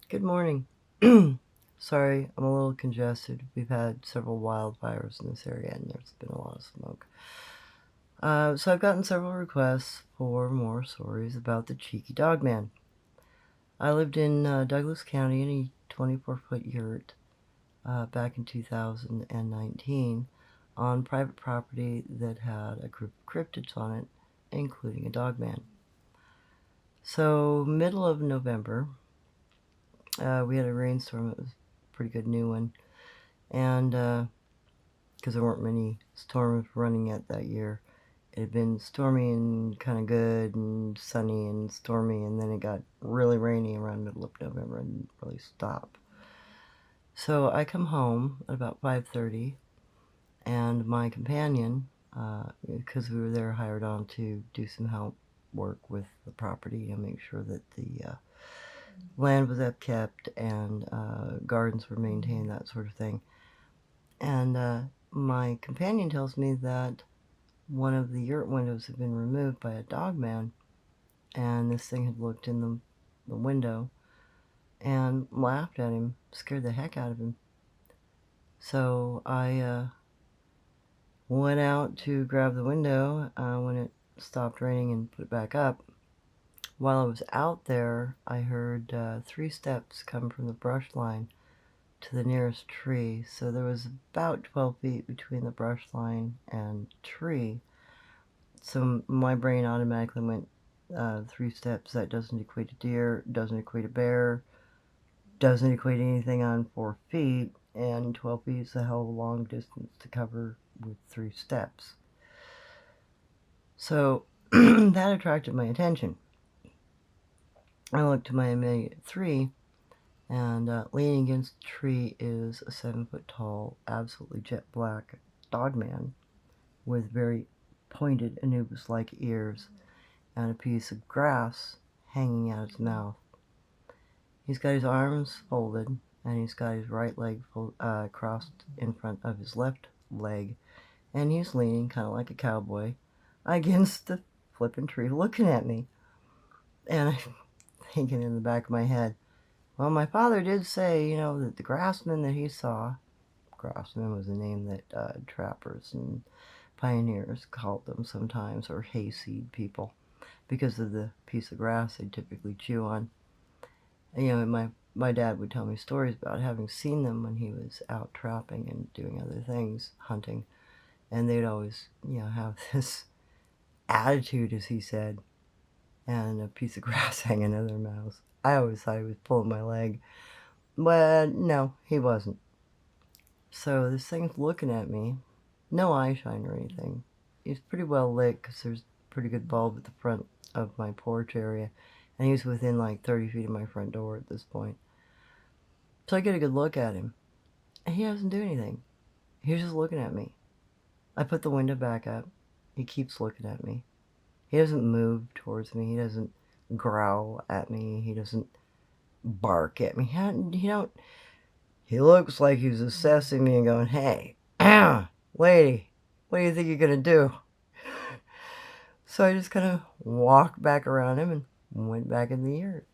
Good morning. Sorry, I'm a little congested. We've had several wildfires in this area and there's been a lot of smoke. So I've gotten several requests for more stories about the cheeky Dogman. I lived in Douglas County in a 24-foot yurt back in 2019 on private property that had a group of cryptids on it, including a Dogman. So middle of November, we had a rainstorm. It was a pretty good new one. And because there weren't many storms running yet that year, it had been stormy and kind of good and sunny and stormy, and then it got really rainy around middle of November and didn't really stop. So I come home at about 5:30, and my companion, because we were there hired on to do some help work with the property and make sure that the land was upkept and gardens were maintained, that sort of thing. And my companion tells me that one of the yurt windows had been removed by a Dogman, and this thing had looked in the window and laughed at him, scared the heck out of him. So I went out to grab the window when it stopped raining and put it back up. While I was out there, I heard 3 steps come from the brush line to the nearest tree. So there was about 12 feet between the brush line and tree. So my brain automatically went 3 steps. That doesn't equate to deer, doesn't equate to bear, doesn't equate to anything on 4 feet, and 12 feet is a hell of a long distance to cover with 3 steps. So that attracted my attention. I looked to my immediate 3, and leaning against the tree is a 7-foot tall, absolutely jet black Dogman with very pointed Anubis-like ears and a piece of grass hanging out his mouth. He's got his arms folded, and he's got his right leg crossed in front of his left leg, and he's leaning, kind of like a cowboy, against the flippin' tree looking at me. And I'm thinking in the back of my head, well, my father did say, that the grassman that he saw, grassman was a name that trappers and pioneers called them sometimes, or hayseed people, because of the piece of grass they typically chew on. And, my dad would tell me stories about having seen them when he was out trapping and doing other things, hunting, and they'd always, have this attitude, as he said, and a piece of grass hanging in their mouths. I always thought he was pulling my leg, but no, he wasn't. So this thing's looking at me, no eye shine or anything. He's pretty well lit because there's a pretty good bulb at the front of my porch area, and he's within like 30 feet of my front door at this point. So I get a good look at him, and he doesn't do anything. He's just looking at me. I put the window back up. He keeps looking at me. He doesn't move towards me. He doesn't growl at me. He doesn't bark at me. He looks like he's assessing me and going, hey, lady, what do you think you're going to do? So I just kind of walked back around him and went back in the yurt.